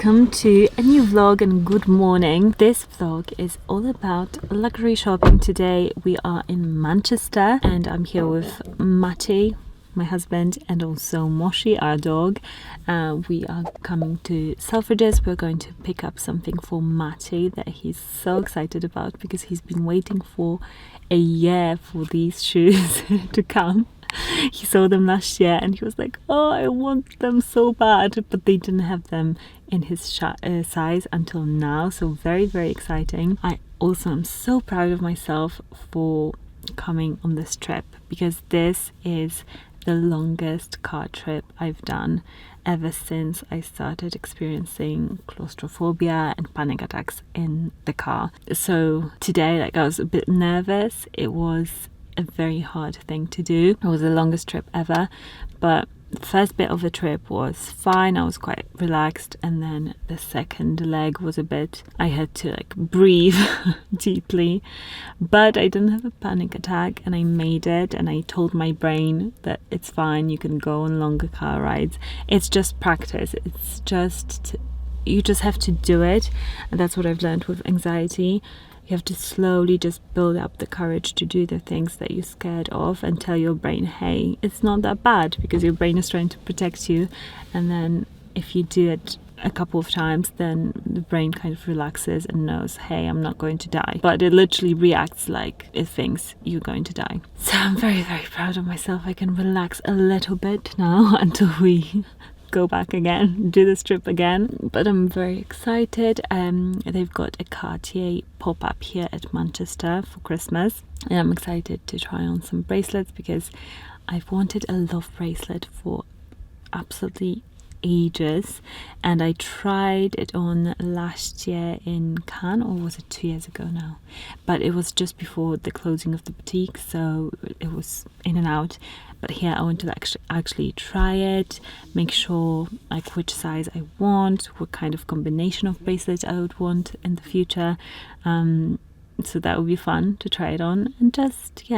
welcome to a new vlog and good morning. This vlog is all about luxury shopping. Today we are in Manchester and I'm here with Matty, my husband, and also Moshi, our dog. We are coming to Selfridges. We're going to pick up something for Matty that he's so excited about because he's been waiting for a year for these shoes to come. He saw them last year and he was like, oh, I want them so bad, but they didn't have them in his size until now. So very, very exciting. I also am so proud of myself for coming on this trip because this is the longest car trip I've done ever since I started experiencing claustrophobia and panic attacks in the car. So today, I was a bit nervous. It was a very hard thing to do. It was the longest trip ever, but the first bit of the trip was fine. I was quite relaxed, and then the second leg was a bit, I had to breathe deeply, but I didn't have a panic attack and I made it, and I told my brain that it's fine, you can go on longer car rides. It's just practice. You just have to do it, and that's what I've learned with anxiety. You have to slowly just build up the courage to do the things that you're scared of and tell your brain, hey, it's not that bad, because your brain is trying to protect you. And then if you do it a couple of times, then the brain kind of relaxes and knows, hey, I'm not going to die. But it literally reacts like it thinks you're going to die. So I'm very, very proud of myself. I can relax a little bit now until we go back again, do this trip again. But I'm very excited. They've got a Cartier pop-up here at Manchester for Christmas, and I'm excited to try on some bracelets because I've wanted a love bracelet for absolutely ages, and I tried it on last year in Cannes, or was it 2 years ago now, but it was just before the closing of the boutique, so it was in and out. But here I want to actually try it, make sure which size I want, what kind of combination of bracelets I would want in the future. So that would be fun to try it on and just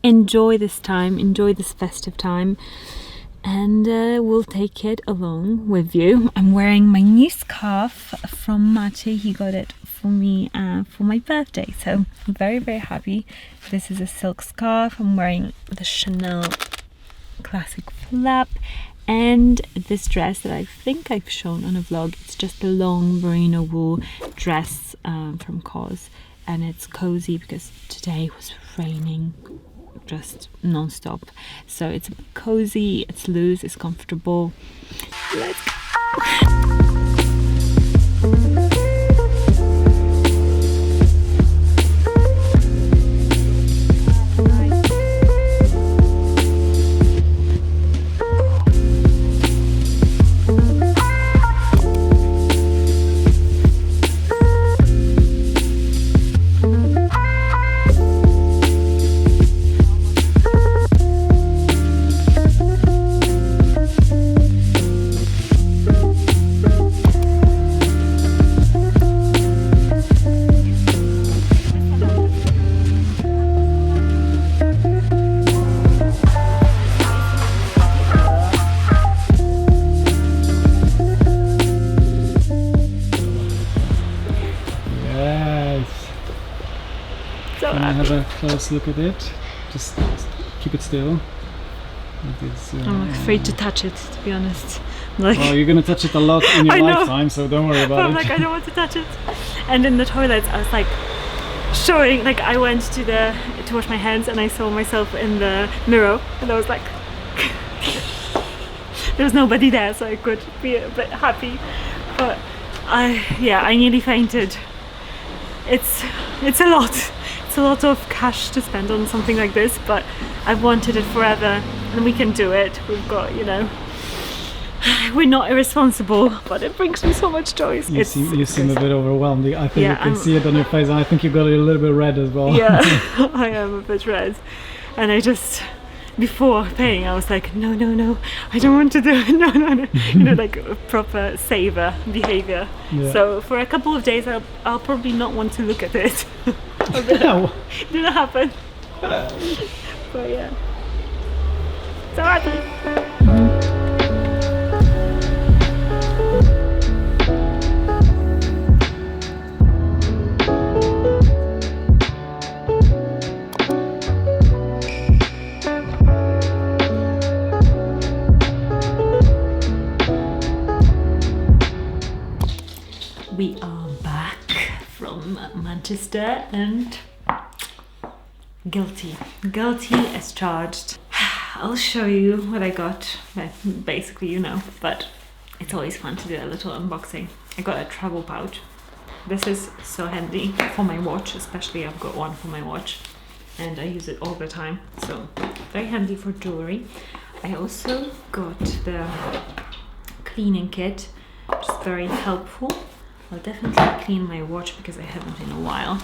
enjoy this time, enjoy this festive time, and we'll take it along with you. I'm wearing my new scarf from Matty. He got it for me for my birthday, so I'm very, very happy. This is a silk scarf. I'm wearing the Chanel classic flap and this dress that I think I've shown on a vlog. It's just a long merino wool dress from COS, and it's cozy because today was raining just non-stop, so it's cozy, it's loose, it's comfortable. Let's go. Have a close look at it. Just keep it still. I'm afraid to touch it, to be honest. Well, you're gonna touch it a lot in your lifetime, so don't worry about it. I don't want to touch it. And in the toilets, I was showing, I went to wash my hands and I saw myself in the mirror, and I was like, there was nobody there, so I could be a bit happy. But I nearly fainted. It's a lot. It's a lot of cash to spend on something like this, but I've wanted it forever and we can do it. We've got, we're not irresponsible, but it brings me so much joy. You seem a bit overwhelmed. I think I can see it on your face, and I think you got a little bit red as well. Yeah, I am a bit red. And I just, before paying, I was like, no, I don't want to do it, no. A proper saver behavior. Yeah. So for a couple of days, I'll probably not want to look at it. Didn't happen. But yeah. So happy. Manchester and guilty as charged. I'll show you what I got. Well, basically, you know, but it's always fun to do a little unboxing. I got a travel pouch. This is so handy for my watch, especially I've got one for my watch and I use it all the time, so very handy for jewelry. I also got the cleaning kit, which is very helpful. I'll definitely clean my watch because I haven't in a while.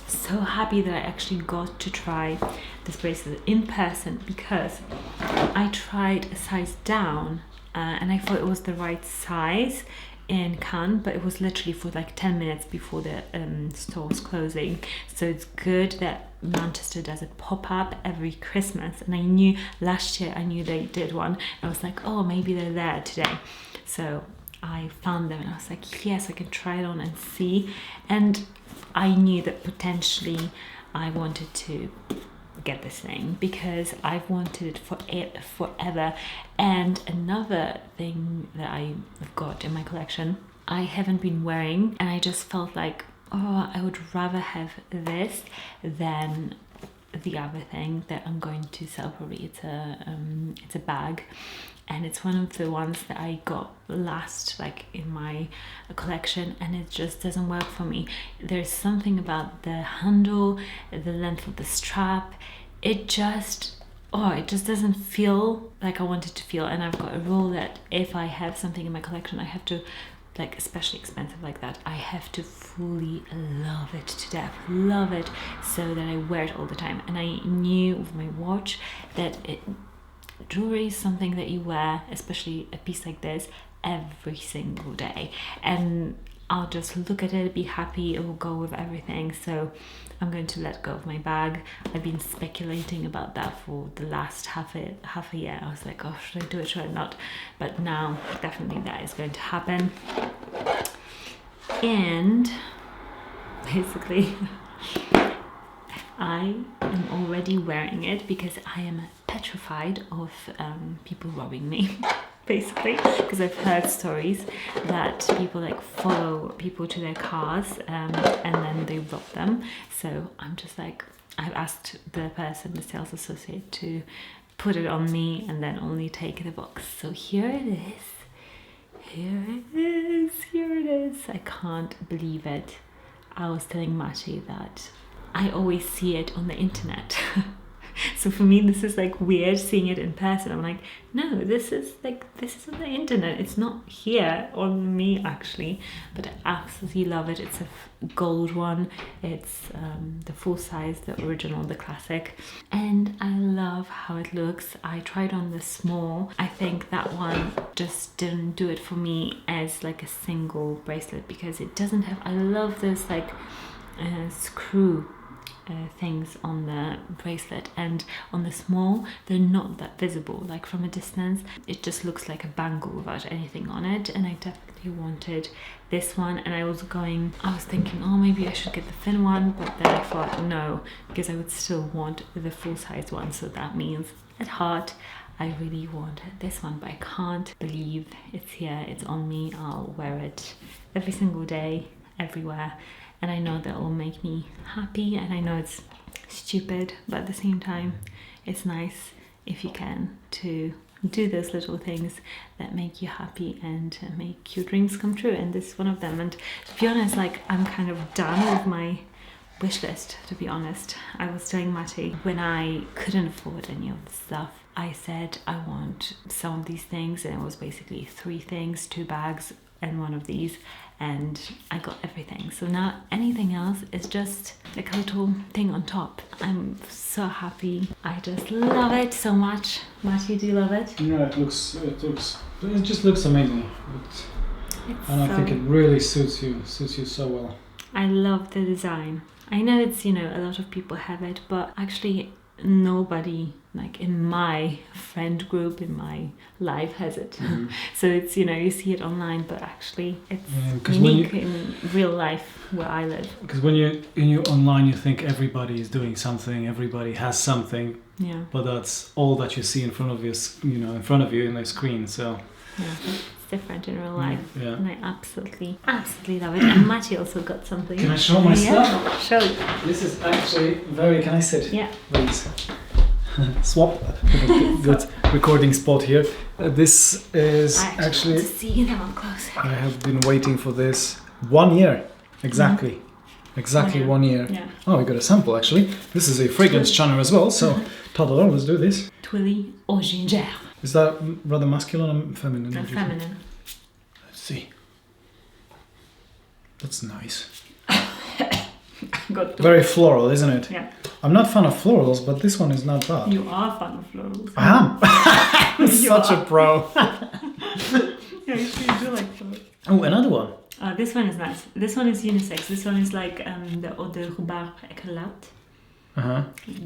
So happy that I actually got to try this bracelet in person, because I tried a size down and I thought it was the right size in Cannes, but it was literally for like 10 minutes before the store was closing. So it's good that Manchester does a pop-up every Christmas, and I knew last year they did one. I was like, oh, maybe they're there today. So I found them and I was like, yes, I can try it on and see. And I knew that potentially I wanted to get this thing because I've wanted it forever. And another thing that I've got in my collection, I haven't been wearing, and I just felt like, oh, I would rather have this than the other thing that I'm going to sell. Probably it's a bag, and it's one of the ones that I got last, like in my collection, and it just doesn't work for me. There's something about the handle, the length of the strap, it just doesn't feel like I want it to feel. And I've got a rule that if I have something in my collection, I have to, like especially expensive like that, I have to fully love it to death, love it, so that I wear it all the time. And I knew with my watch that jewelry is something that you wear, especially a piece like this, every single day, and I'll just look at it, be happy, it will go with everything. So I'm going to let go of my bag. I've been speculating about that for the last half a year. I was like, oh, should I do it, should I not? But now definitely that is going to happen. And basically I am already wearing it because I am petrified of people robbing me. Basically, because I've heard stories that people like follow people to their cars and then they rob them. So I'm just like, I've asked the sales associate, to put it on me and then only take the box. So here it is. I can't believe it. I was telling Mati that I always see it on the internet. So for me, this is like weird seeing it in person. I'm like, no, this is on the internet. It's not here on me actually, but I absolutely love it. It's a gold one. It's the full size, the original, the classic. And I love how it looks. I tried on the small. I think that one just didn't do it for me as like a single bracelet because it doesn't have, I love those like screw things on the bracelet, and on the small they're not that visible. Like from a distance it just looks like a bangle without anything on it, and I definitely wanted this one. And I was thinking, oh, maybe I should get the thin one, but then I thought no, because I would still want the full size one. So that means at heart I really want this one, but I can't believe it's here, it's on me. I'll wear it every single day, everywhere. And I know that will make me happy, and I know it's stupid, but at the same time it's nice if you can to do those little things that make you happy and make your dreams come true, and this is one of them. And to be honest, like, I'm kind of done with my wish list, to be honest. I was telling Mati, when I couldn't afford any of the stuff, I said I want some of these things, and it was basically 3 things, 2 bags and one of these, and I got everything. So now anything else is just like a little thing on top. I'm so happy. I just love it so much. Mati, do you love it? Yeah, it just looks amazing. And I think it really suits you so well. I love the design. I know it's, a lot of people have it, but actually nobody like in my friend group, in my life, has it. Mm-hmm. So it's, you see it online, but actually it's unique in real life where I live. Because when you're online, you think everybody is doing something, everybody has something. Yeah. But that's all that you see in front of you, in the screen. So yeah, it's different in real life. Yeah. And I absolutely love it. And Matty also got something. Can I show my stuff? Show. This is actually very. Can I sit? Yeah. Please. Swap. Good recording spot here. This is I actually. want to see them up close. I have been waiting for this 1 year. Exactly. Exactly 1 year. Yeah. Oh, we got a sample actually. This is a fragrance channel as well. So, Tadala, let's do this. Twilly or ginger. Is that rather masculine or feminine? No, feminine. Let's see. That's nice. Got Very floral, isn't it? Yeah. I'm not fan of florals, but this one is not bad. You are fan of florals. I am. I'm such a pro. Yeah, you do like florals. Oh, another one. This one is nice. This one is unisex. This one is like the Eau de Rhubarbe Éclat.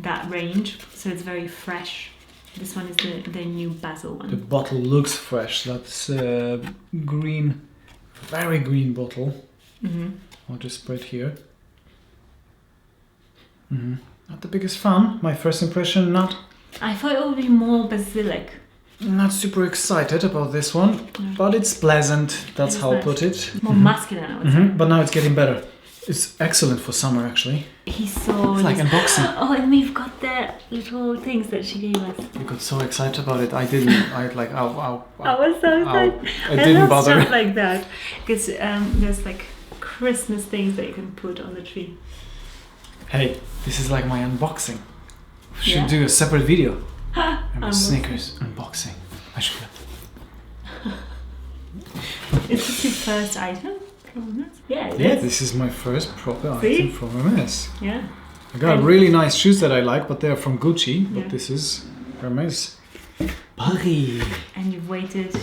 That range. So it's very fresh. This one is the new basil one. The bottle looks fresh. That's green, very green bottle. I'll just spray it here. Not the biggest fan. My first impression, not. I thought it would be more basilic. Not super excited about this one, but it's pleasant. That's how I'll put it. More masculine, I would say. But now it's getting better. It's excellent for summer, actually. He saw. It's like this- unboxing. Oh, and we've got the little things that she gave us. You got so excited about it. I didn't. I like. I was so excited. I didn't love bother. stuff like that because there's like Christmas things that you can put on the tree. Hey, this is like my unboxing. Should Yeah. do a separate video. And Unboxing. Snickers unboxing. I should get. Is this your first item from Hermes? Yeah, it Yeah, is. this is my first proper See? item from Hermes. Yeah. I got really nice shoes that I like, but they're from Gucci. But Yeah. this is Hermes. Paris. And you've waited.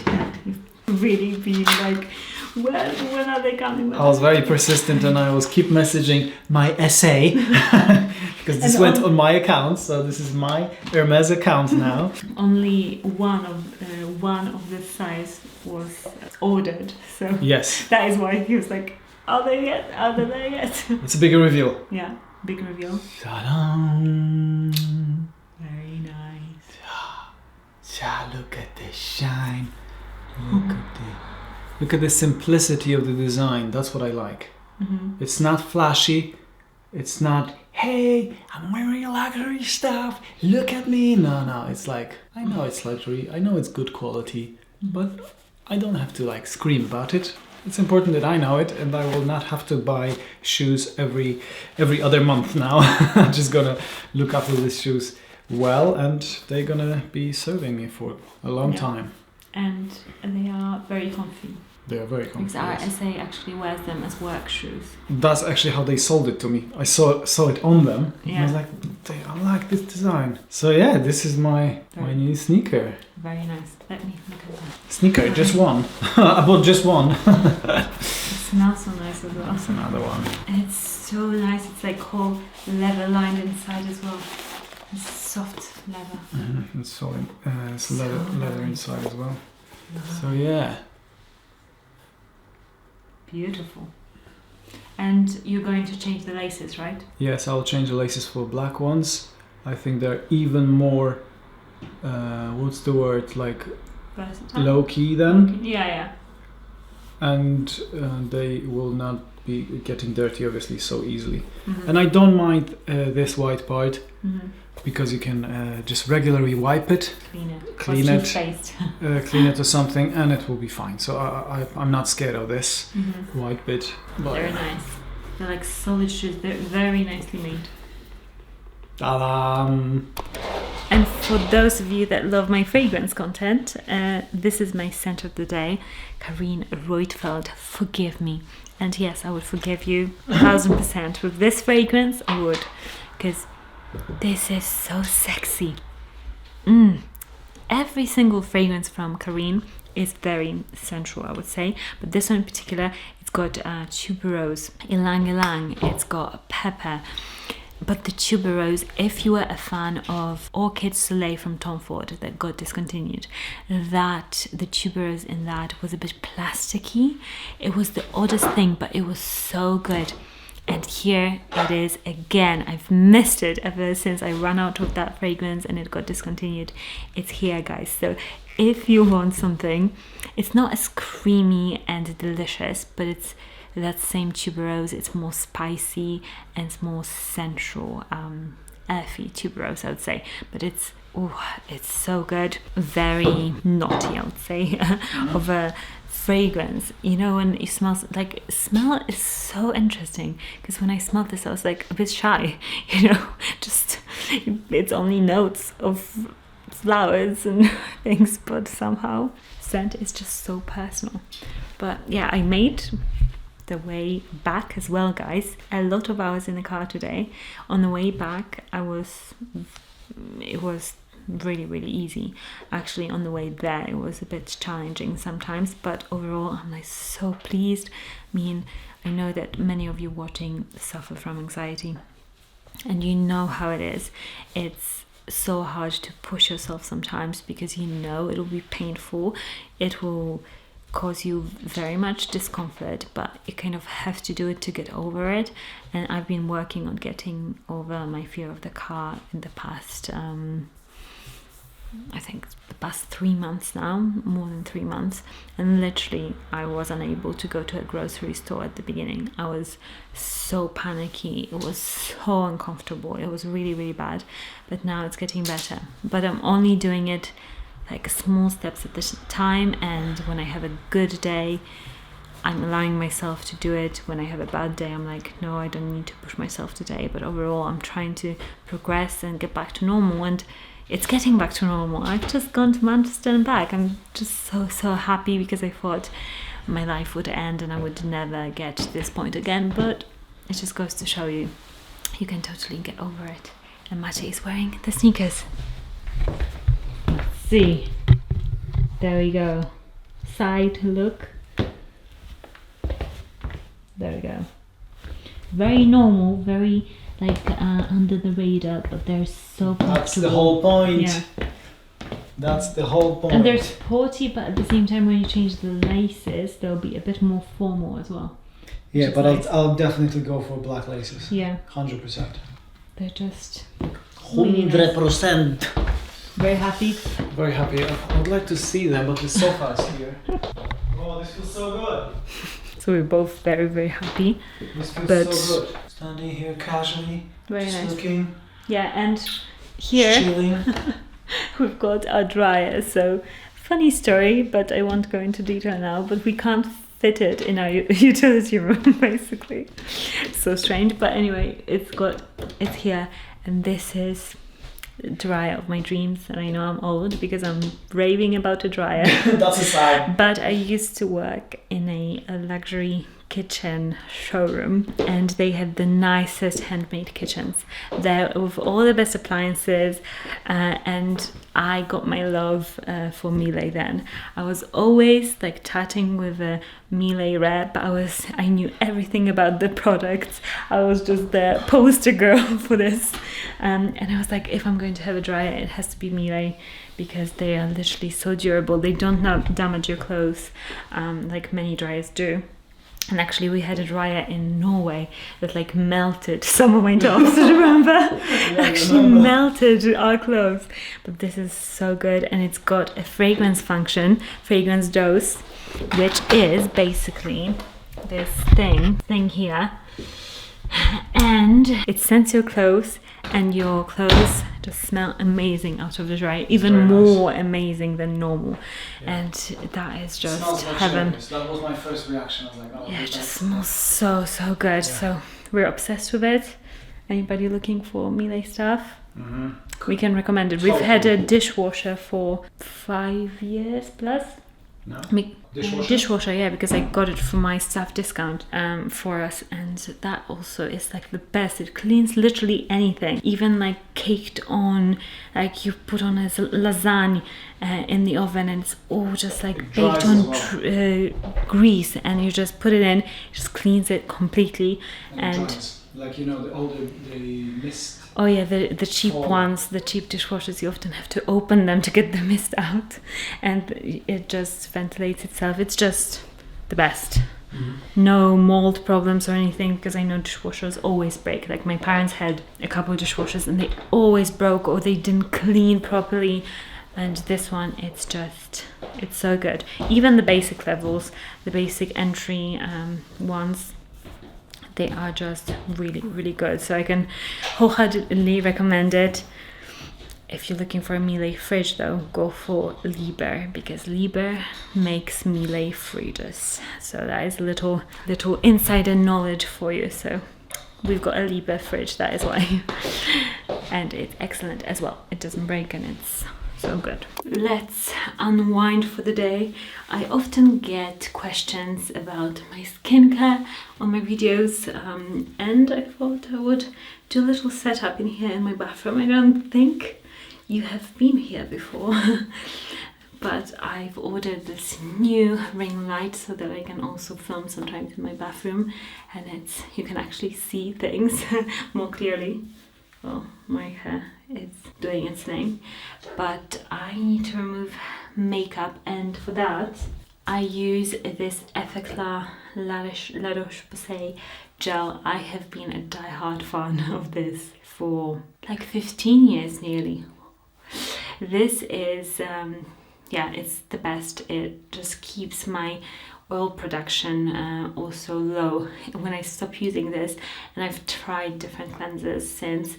You've really been like, when are they coming? I was very persistent and I was keep messaging my essay because this And went on my account. So this is my Hermes account now. Only one of this size was ordered, so Yes, that is why he was like, "Are they yet? Are they there yet?" it's a bigger reveal. Yeah, big reveal. Ta-da! Very nice. Look at the shine. Look at the simplicity of the design. That's what I like. It's not flashy. It's not, hey, I'm wearing luxury stuff. Look at me. No. It's like, I know it's luxury. I know it's good quality, but I don't have to like scream about it. It's important that I know it, and I will not have to buy shoes every other month now. I'm just gonna look after these shoes well, and they're gonna be serving me for a long time. And they are very comfy. They are very Because comfortable. our SA actually wears them as work shoes. That's actually how they sold it to me. I saw it on them. And I Yeah. was like, I like this design. So yeah, this is my new sneaker. Very nice. Let me look at that. Sneaker, just one. I bought just one. It smells so nice as well. That's another one. And it's so nice. It's like whole leather lined inside as well. It's soft leather. It's solid. It's So leather nice. inside as well. So yeah. Beautiful. And you're going to change the laces, right? Yes, I'll change the laces for black ones. I think they're even more, what's the word, like Versatile. low key then. Yeah. And they will not be getting dirty obviously so easily. Mhm. And I don't mind this white part Mhm. because you can just regularly wipe it, Clean it. clean it or something, and it will be fine. So I'm not scared of this Mhm. white bit. But Very nice. They're like solid shoes. They're very nicely made. ta-da! And for those of you that love my fragrance content, this is my scent of the day, Carine Roitfeld. Forgive me. And yes, I would forgive you 1000%. With this fragrance, I would. Because this is so sexy. Every single fragrance from Carine is very sensual, I would say. But this one in particular, it's got tuberose, ylang ylang, it's got pepper. But the tuberose, if you were a fan of Orchid Soleil from Tom Ford that got discontinued, the tuberose in that was a bit plasticky. It was the oddest thing, but it was so good. And here it is again. I've missed it ever since I ran out of that fragrance and it got discontinued. It's here, guys. So if you want something, it's not as creamy and delicious, but it's that same tuberose. It's more spicy and it's more sensual, earthy tuberose, I would say. But it's so good. Very naughty, I would say, of a fragrance. You know, when it smells, like, smell is so interesting, because when I smelled this I was like a bit shy, you know, just it's only notes of flowers and things, but somehow scent is just so personal. But yeah, I made the way back as well, guys. A lot of hours in the car today. On the way back it was really easy. Actually, on the way there it was a bit challenging sometimes, but overall I'm like so pleased. I mean, I know that many of you watching suffer from anxiety, and you know how it is. It's so hard to push yourself sometimes, because you know it'll be painful, it will cause you very much discomfort, but you kind of have to do it to get over it. And I've been working on getting over my fear of the car in the past I think the past 3 months now, more than 3 months. And literally I was unable to go to a grocery store at the beginning. I was so panicky, it was so uncomfortable, it was really bad. But now it's getting better, but I'm only doing it like small steps at the time, and when I have a good day I'm allowing myself to do it. When I have a bad day I'm like, no, I don't need to push myself today. But overall I'm trying to progress and get back to normal, and it's getting back to normal. I've just gone to Manchester and back. I'm just so happy, because I thought my life would end and I would never get to this point again, but it just goes to show you, you can totally get over it. And Maciej is wearing the sneakers. Let's see. There we go. Side look. There we go. Very normal, very like under the radar, but they're so comfortable. That's the whole point. Yeah. That's the whole point. And they're sporty, but at the same time when you change the laces they'll be a bit more formal as well. Yeah, but nice. I'll definitely go for black laces. Yeah. 100%. They're just 100%. very happy. Very happy. I would like to see them, but the sofa is here. Oh, this feels so good. So we're both very happy. This feels But so good. Standing here casually, very just nice. looking, Yeah, and here chilling. we've got our dryer. So funny story, but I won't go into detail now, but we can't fit it in our utility room basically. So strange, but anyway, it's here, and this is the dryer of my dreams. And I know I'm old because I'm raving about a dryer. That's a sign. But I used to work in a luxury kitchen showroom, and they had the nicest handmade kitchens there with all the best appliances, and I got my love for Miele then. I was always like chatting with a Miele rep. I knew everything about the products. I was just the poster girl for this, and I was like, if I'm going to have a dryer, it has to be Miele, because they are literally so durable. They don't damage your clothes like many dryers do. And actually we had a dryer in Norway that like melted some of my tops. Do you remember? Actually melted our clothes. But this is so good, and it's got a fragrance function, fragrance dose, which is basically this thing here, and it scents your clothes, and your clothes just smell amazing out of the dryer, even more amazing than normal. Yeah. And that is just heaven. That was my first reaction. I was like, oh, yeah, it just smells so good. Yeah. So we're obsessed with it. Anybody looking for Miele stuff? Mm-hmm. We can recommend it. We've had a dishwasher for 5 years plus. No. Dishwasher, yeah, because I got it for my staff discount for us, and that also is like the best. It cleans literally anything, even like caked on, like you put on as lasagna in the oven, and it's all just like baked on grease, and you just put it in, it just cleans it completely. And like, you know, all the mist. Oh yeah, the cheap ones, the cheap dishwashers, you often have to open them to get the mist out, and it just ventilates itself. It's just the best. no mold problems or anything, because I know dishwashers always break. Like my parents had a couple of dishwashers and they always broke or they didn't clean properly. And this one, it's so good. Even the basic levels, the basic entry ones, they are just really, really good. So I can wholeheartedly recommend it. If you're looking for a Miele fridge though, go for Liebherr, because Liebherr makes Miele fridges. So that is a little insider knowledge for you. So we've got a Liebherr fridge, that is why. And it's excellent as well. It doesn't break and it's so good. Let's unwind for the day. I often get questions about my skincare on my videos, and I thought I would do a little setup in here in my bathroom. I don't think you have been here before, but I've ordered this new ring light so that I can also film sometimes in my bathroom, and you can actually see things more clearly. Well, my hair is doing its thing, but I need to remove makeup, and for that I use this Effaclar La Roche-Posay gel. I have been a die-hard fan of this for like 15 years nearly. This is it's the best. It just keeps my oil production also low when I stop using this, and I've tried different cleansers since.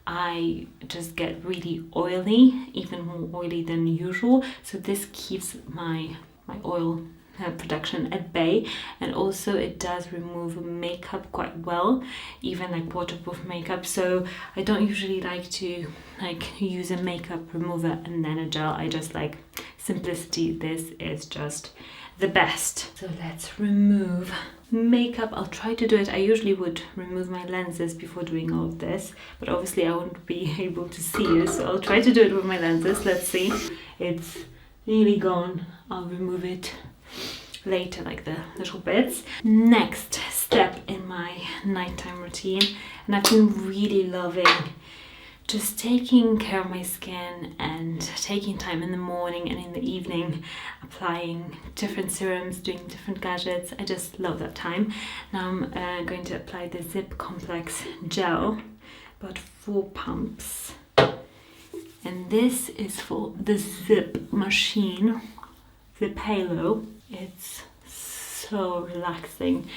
I just get really oily, even more oily than usual, so this keeps my oil production at bay, and also it does remove makeup quite well, even like waterproof makeup. So I don't usually like to use a makeup remover and then a gel. I just like simplicity. This is just the best. So let's remove makeup. I'll try to do it. I usually would remove my lenses before doing all of this, but obviously I won't be able to see you, so I'll try to do it with my lenses. Let's see. It's nearly gone. I'll remove it later, like the little bits. Next step in my nighttime routine, and I've been really loving just taking care of my skin and taking time in the morning and in the evening, applying different serums, doing different gadgets. I just love that time. Now I'm going to apply the Zip Complex gel, about 4 pumps. And this is for the Zip machine, Zip Halo. It's so relaxing,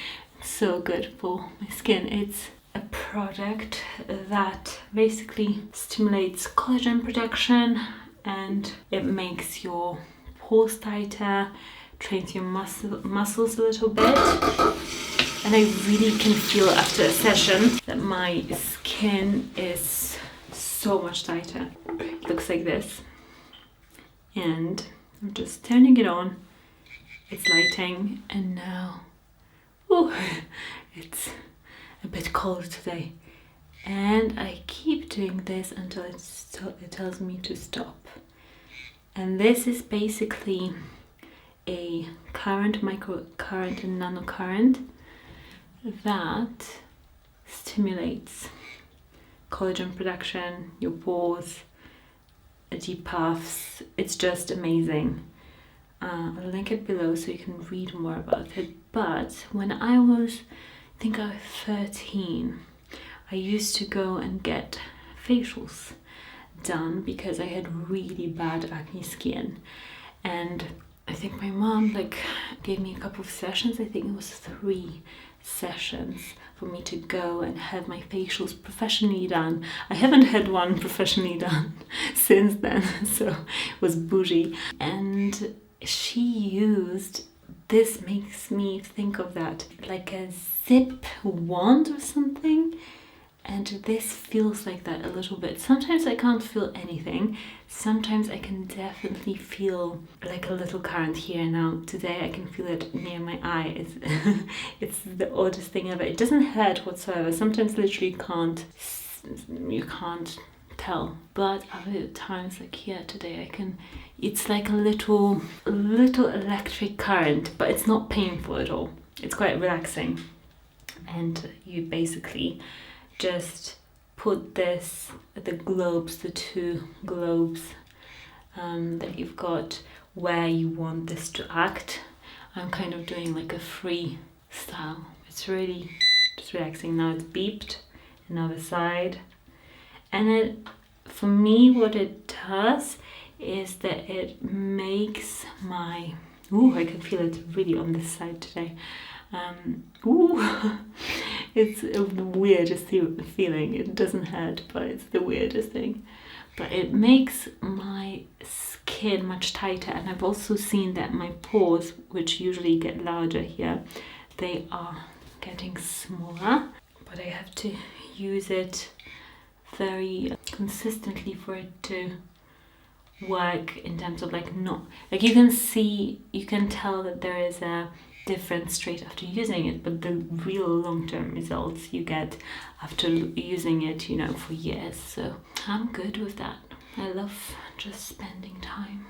so good for my skin. It's a product that basically stimulates collagen production, and it makes your pores tighter, trains your muscles a little bit, and I really can feel after a session that my skin is so much tighter. It looks like this, and I'm just turning it on. It's lighting, and now it's a bit cold today, and I keep doing this until it tells me to stop. And this is basically a current, microcurrent and nanocurrent that stimulates collagen production, your pores, depuffs. It's just amazing. I'll link it below so you can read more about it. But when I was, I think I was 13, I used to go and get facials done because I had really bad acne skin, and I think my mom gave me a couple of sessions. I think it was 3 sessions for me to go and have my facials professionally done. I haven't had one professionally done since then, so it was bougie. And she used, this makes me think of that, like a zip wand or something, and this feels like that a little bit. Sometimes I can't feel anything, sometimes I can definitely feel like a little current here. Now today I can feel it near my eye. It's the oddest thing ever. It doesn't hurt whatsoever. Sometimes literally you can't tell, but other times, like here today, I can. It's like a little electric current, but it's not painful at all. It's quite relaxing, and you basically just put this, the globes, the 2 globes that you've got where you want this to act. I'm kind of doing like a free style. It's really just relaxing. Now it's beeped, another side. And for me, what it does is that it makes my, I can feel it really on this side today. It's the weirdest feeling. It doesn't hurt, but it's the weirdest thing. But it makes my skin much tighter, and I've also seen that my pores, which usually get larger here, they are getting smaller. But I have to use it very consistently for it to work, in terms of like, not like, you can tell that there is a difference straight after using it, but the real long-term results you get after using it, for years. So I'm good with that. I love just spending time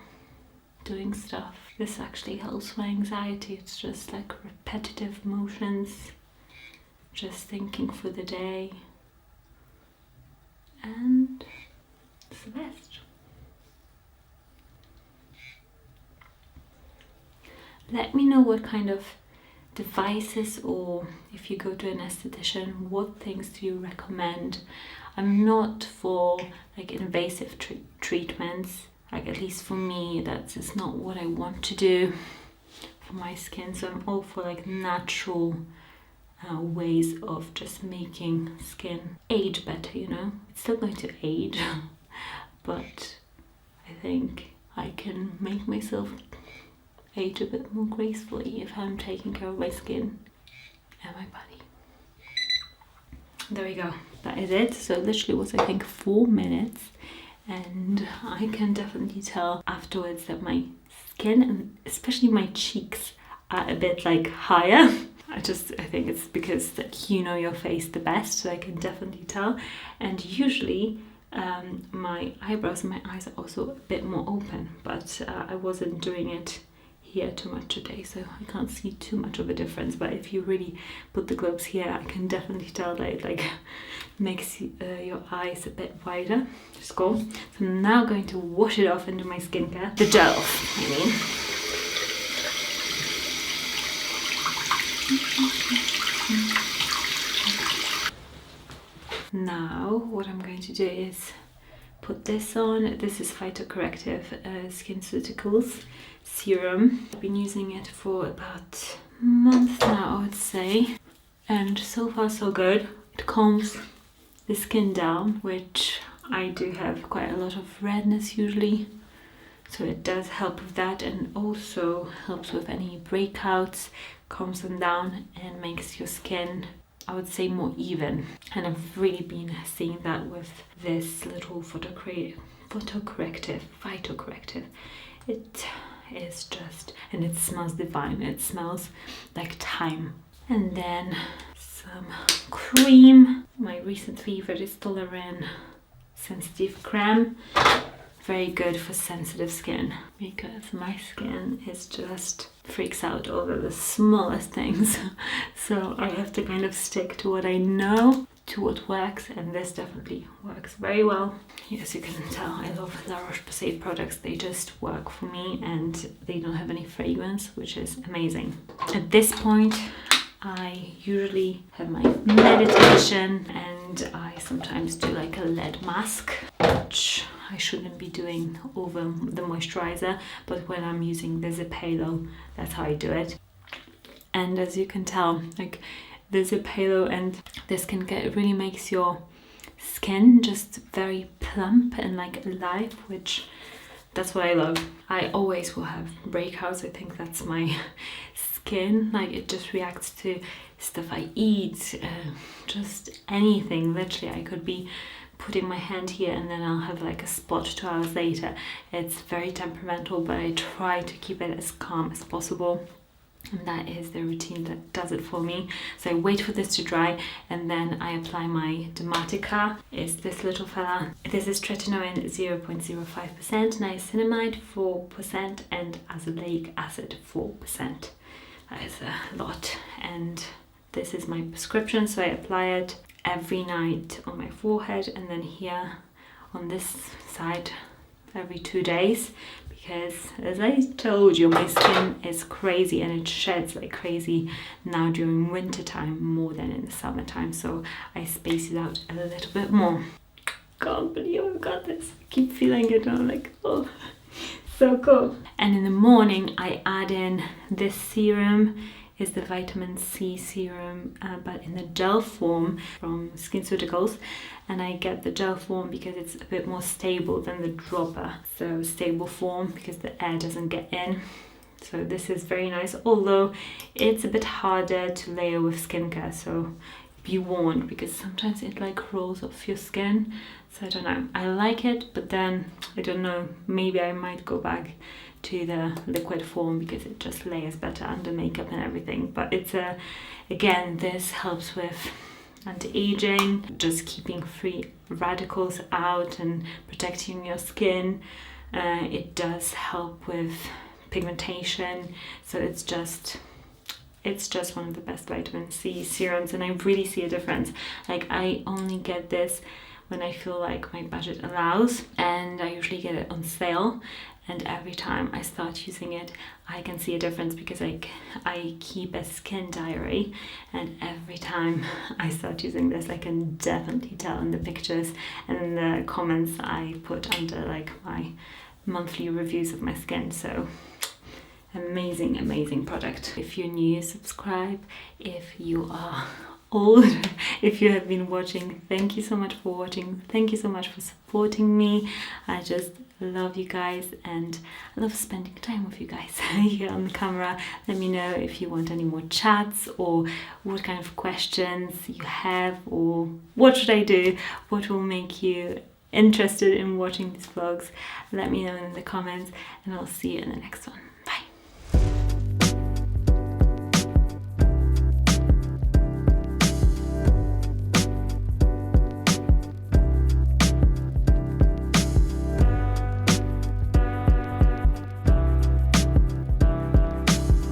doing stuff. This actually helps my anxiety. It's just like repetitive motions, just thinking for the day, and it's the best. Let me know what kind of devices, or if you go to an esthetician, what things do you recommend? I'm not for like invasive treatments, like at least for me, it's not what I want to do for my skin. So I'm all for like natural ways of just making skin age better, It's still going to age, but I think I can make myself age a bit more gracefully if I'm taking care of my skin and my body. There we go. That is it. So it literally was, I think, 4 minutes, and I can definitely tell afterwards that my skin, and especially my cheeks, are a bit like higher. I think it's because that you know your face the best, so I can definitely tell. And usually my eyebrows and my eyes are also a bit more open, but I wasn't doing it here too much today, so I can't see too much of a difference. But if you really put the globes here, I can definitely tell that it like makes your eyes a bit wider. Just go. So I'm now going to wash it off into my skincare. The gel, I mean. Now what I'm going to do is put this on. This is Phytocorrective SkinCeuticals serum. I've been using it for about a month now, I would say, and so far so good. It calms the skin down, which I do have quite a lot of redness usually, so it does help with that, and also helps with any breakouts, calms them down and makes your skin, I would say, more even. And I've really been seeing that with this little phytocorrective. It is just, and it smells divine. It smells like thyme. And then some cream. My recent favorite is Carine Sensitive Creme. Very good for sensitive skin, because my skin is just freaks out over the smallest things. So I have to kind of stick to what I know, to what works, and this definitely works very well. As you can tell, I love La Roche-Posay products. They just work for me, and they don't have any fragrance, which is amazing. At this point, I usually have my meditation, and I sometimes do like a lead mask, which I shouldn't be doing over the moisturizer, but when I'm using the Zip Halo, that's how I do it. And as you can tell, like the Zip Halo and the skincare really makes your skin just very plump and like alive, which that's what I love. I always will have breakouts. I think that's my skin, like it just reacts to stuff I eat, just anything. Literally, I could be putting my hand here and then I'll have like a spot 2 hours later. It's very temperamental, but I try to keep it as calm as possible, and that is the routine that does it for me. So I wait for this to dry, and then I apply my Dermatica. It's this little fella. This is tretinoin 0.05%, niacinamide 4%, and azelaic acid 4%. That is a lot, and this is my prescription, so I apply it every night on my forehead, and then here on this side every 2 days, because as I told you, my skin is crazy and it sheds like crazy now during winter time more than in the summertime, so I space it out a little bit more. Can't believe I've got this. I keep feeling it and I'm like, oh, so cool. And in the morning I add in this serum. Is the vitamin C serum, but in the gel form from SkinCeuticals, and I get the gel form because it's a bit more stable than the dropper. So stable form because the air doesn't get in. So this is very nice, although it's a bit harder to layer with skincare, so be warned, because sometimes it like rolls off your skin. So I don't know, I like it, but then I don't know, maybe I might go back to the liquid form because it just layers better under makeup and everything. But it's again, this helps with anti-aging, just keeping free radicals out and protecting your skin. It does help with pigmentation, so it's just one of the best vitamin C serums, and I really see a difference. Like, I only get this when I feel like my budget allows, and I usually get it on sale, and every time I start using it I can see a difference, because I keep a skin diary, and every time I start using this I can definitely tell in the pictures and in the comments I put under like my monthly reviews of my skin. So amazing product. If you're new, subscribe. If you are old, if you have been watching, thank you so much for watching. Thank you so much for supporting me. I just love you guys, and I love spending time with you guys here on the camera. Let me know if you want any more chats, or what kind of questions you have, or what should I do, what will make you interested in watching these vlogs. Let me know in the comments, and I'll see you in the next one.